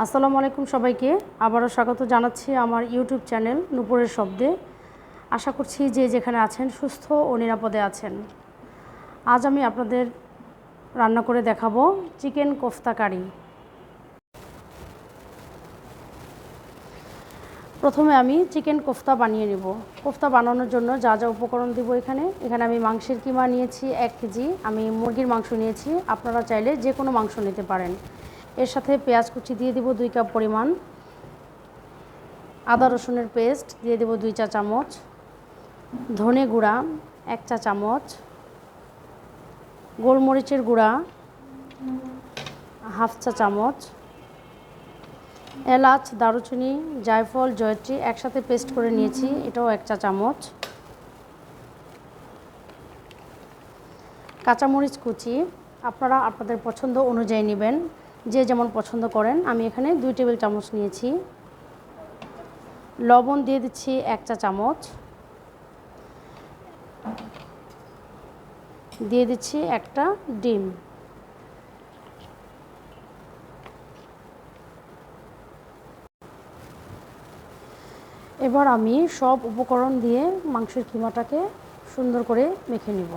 আসসালামু আলাইকুম সবাইকে আবারও স্বাগত জানাচ্ছি আমার ইউটিউব চ্যানেল নূপুরের শব্দে। আশা করছি যে যেখানে আছেন সুস্থ ও নিরাপদে আছেন। আজ আমি আপনাদের রান্না করে দেখাবো চিকেন কোফতা কারি। প্রথমে আমি চিকেন কোফতা বানিয়ে নেব। কোফতা বানানোর জন্য যা যা উপকরণ দেব এখানে আমি মাংসের কিমা নিয়েছি 1 কেজি। আমি মুরগির মাংস নিয়েছি, আপনারা চাইলে যে কোনো মাংস নিতে পারেন। এর সাথে পেঁয়াজ কুচি দিয়ে দেব 2 কাপ পরিমাণ, আদা রসুনের পেস্ট দিয়ে দেব 2 চা চামচ, ধনে গুঁড়া 1 চা চামচ, গোলমরিচের গুঁড়া হাফ চা চামচ, এলাচ, দারুচিনি, জায়ফল, জয়ত্রী একসাথে পেস্ট করে নিয়েছি, এটাও 1 চা চামচ, কাঁচামরিচ কুচি আপনারা আপনাদের পছন্দ অনুযায়ী নেবেন, যে যেমন পছন্দ করেন। আমি এখানে 2 টেবিল চামচ নিয়েছি। লবণ দিয়ে দিচ্ছি 1 চা চামচ, দিয়ে দিচ্ছি একটা ডিম। এবার আমি সব উপকরণ দিয়ে মাংসের কিমাটাকে সুন্দর করে মেখে নিব।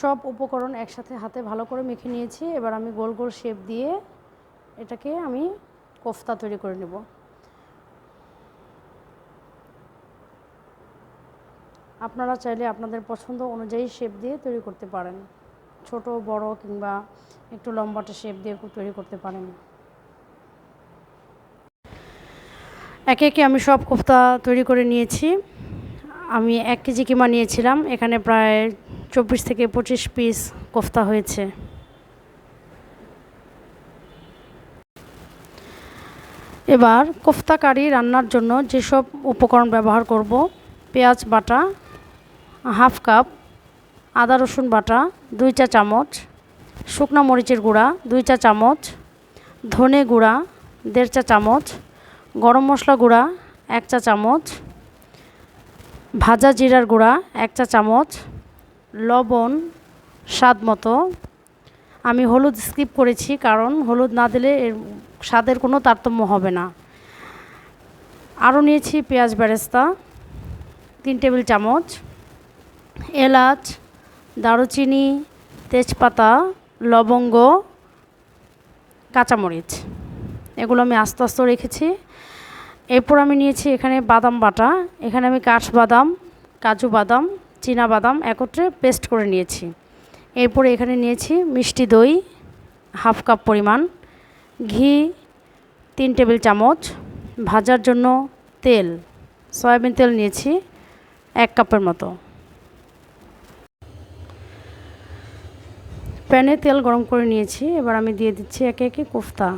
সব উপকরণ একসাথে হাতে ভালো করে মেখে নিয়েছি। এবার আমি গোল গোল শেপ দিয়ে এটাকে আমি কোফতা তৈরি করে নেব। আপনারা চাইলে আপনাদের পছন্দ অনুযায়ী শেপ দিয়ে তৈরি করতে পারেন, ছোট বড় কিংবা একটু লম্বাটে শেপ দিয়ে তৈরি করতে পারেন। একে একে আমি সব কোফতা তৈরি করে নিয়েছি। আমি 1 কেজি কিমা নিয়েছিলাম, এখানে প্রায় 24 থেকে 25 পিস কোফতা হয়েছে। এবার কোফতা কারি রান্নার জন্য যেসব উপকরণ ব্যবহার করব: পেঁয়াজ বাটা হাফ কাপ, আদা রসুন বাটা 2 চা চামচ, শুকনো মরিচের গুঁড়া 2 চা চামচ, ধনে গুঁড়া 1.5 চা চামচ, গরম মশলা গুঁড়া 1 চা চামচ, ভাজা জিরার গুঁড়া 1 চা চামচ, লবণ স্বাদ মতো। আমি হলুদ স্কিপ করেছি, কারণ হলুদ না দিলে এর স্বাদের কোনো তারতম্য হবে না। আরও নিয়েছি পেঁয়াজ বেরেস্তা 3 টেবিল চামচ, এলাচ, দারুচিনি, তেজপাতা, লবঙ্গ, কাঁচামরিচ, এগুলো আমি আস্তে আস্তে রেখেছি। এরপর আমি নিয়েছি এখানে বাদাম বাটা, এখানে আমি কাঠবাদাম, কাজু বাদাম, চীনা বাদাম একত্রে পেস্ট করে নিয়েছি। এরপরে এখানে নিয়েছি মিষ্টি দই হাফ কাপ পরিমাণ, ঘি 3 টেবিল চামচ, ভাজার জন্য তেল সয়াবিন তেল নিয়েছি 1 কাপের মতো। প্যানে তেল গরম করে নিয়েছি, এবার আমি দিয়ে দিচ্ছি একে একে কোফতা।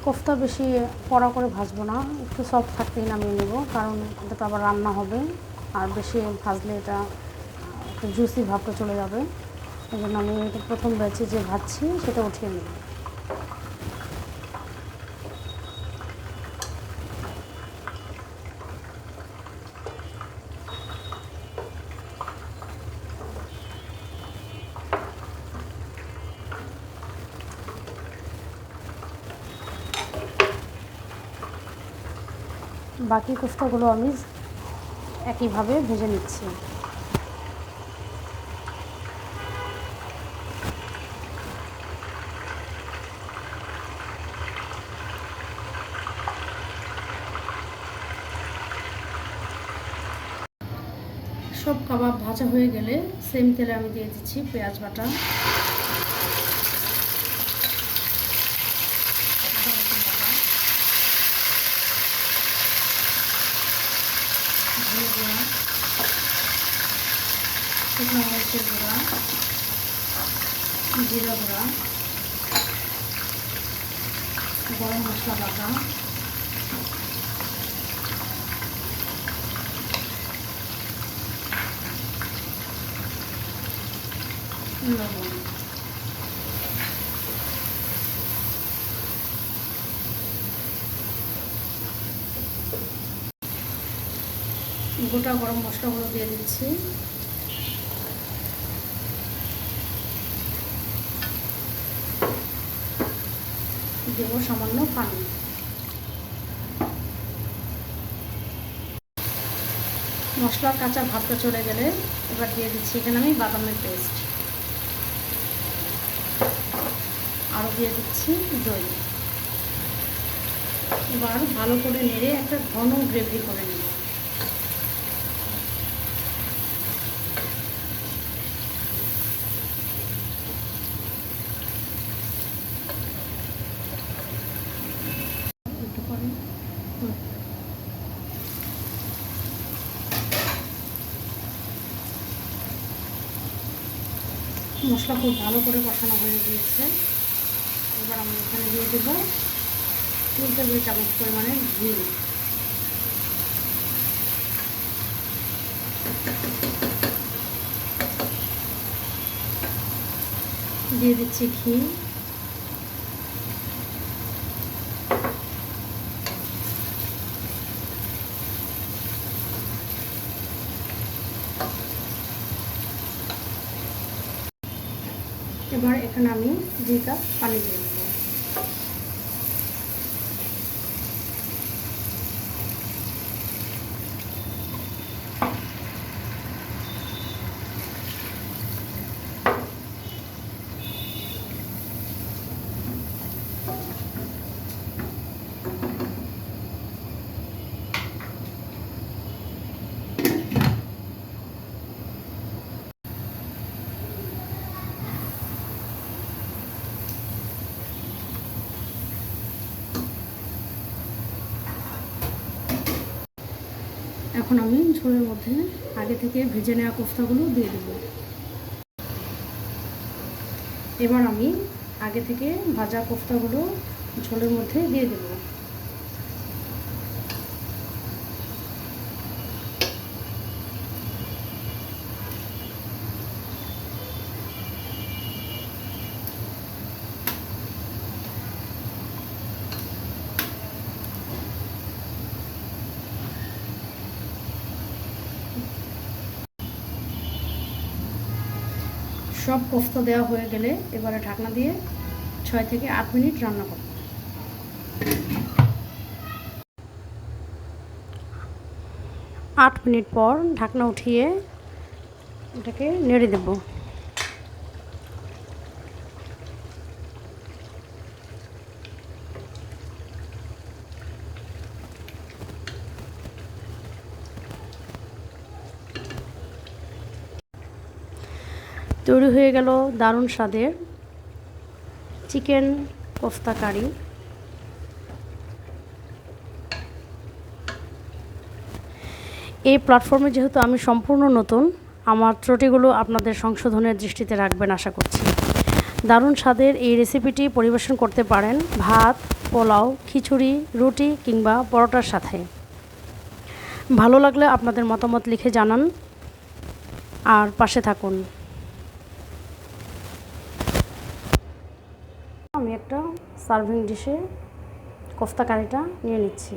কোফতা বেশি কড়া করে ভাজবো না, একটু সফট থাকতেই নামিয়ে নেব, কারণ এটা তো আবার রান্না হবে, আর বেশি ভাজলে এটা একটু জুসি ভাবটা চলে যাবে। এই জন্য আমি প্রথম ব্যাচে যে ভাজছি সেটা উঠিয়ে নেব। বাকি কোফতাগুলো আমি একইভাবে ভেজে নিচ্ছি। সব কাবাব ভাজা হয়ে গেলে সেম তেলে আমি দিয়ে দিচ্ছি পেঁয়াজ বাটা, ধনে গুঁড়া, শুকনো মরিচের গুঁড়া, জিরা গুঁড়া, গরম মশলা বাটা, লবণ। গোটা গরম মশলাগুলো দিয়ে দিচ্ছি। দেব সামান্য পানি। মশলার কাঁচা ভাবটা চলে গেলে এবার দিয়ে দিচ্ছি এখানে আমি বাদামের পেস্ট, আরও দিয়ে দিচ্ছি দই। এবার ভালো করে নেড়ে একটা ঘন গ্রেভি করে নেব। মশলা খুব ভালো করে কষানো হয়ে গিয়েছে। এবার আমি এখানে দিয়ে দেবো 2 টেবিল চামচ পরিমাণে ঘি। দিয়ে দিচ্ছি ঘি। এবার এখানে আমি 2 কাপ পানি দিয়ে দেবো। এখন আমি ঝোলের মধ্যে আগে থেকে ভেজে নেওয়া কোফতাগুলো দিয়ে দেব। এবার আমি আগে থেকে ভাজা কোফতাগুলো ঝোলের মধ্যে দিয়ে দেব। সব কোফতা দেওয়া হয়ে গেলে এবারে ঢাকনা দিয়ে 6 থেকে 8 মিনিট রান্না করব। 8 মিনিট পর ঢাকনা উঠিয়ে এটাকে নেড়ে দেব। তৈরি হয়ে গেল দারুণ স্বাদের চিকেন কোফতা কারি। এই প্ল্যাটফর্মে যেহেতু আমি সম্পূর্ণ নতুন, আমার ত্রুটিগুলো আপনাদের সংশোধনের দৃষ্টিতে রাখবেন আশা করছি। দারুণ স্বাদের এই রেসিপিটি পরিবেশন করতে পারেন ভাত, পোলাও, খিচুড়ি, রুটি কিংবা পরোটার সাথে। ভালো লাগলে আপনাদের মতামত লিখে জানান আর পাশে থাকুন। আমি একটা সার্ভিং ডিশে কোফতা কারিটা নিয়ে নিচ্ছি।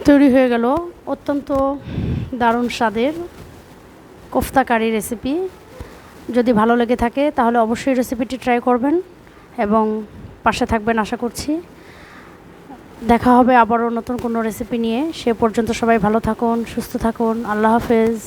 তৈরি হয়ে গেল অত্যন্ত দারুণ স্বাদের কোফতা কারি রেসিপি। যদি ভালো লেগে থাকে তাহলে অবশ্যই রেসিপিটি ট্রাই করবেন এবং পাশে থাকবেন আশা করছি। দেখা হবে আবারও নতুন কোনো রেসিপি নিয়ে। সে পর্যন্ত সবাই ভালো থাকুন, সুস্থ থাকুন। আল্লাহ হাফেজ।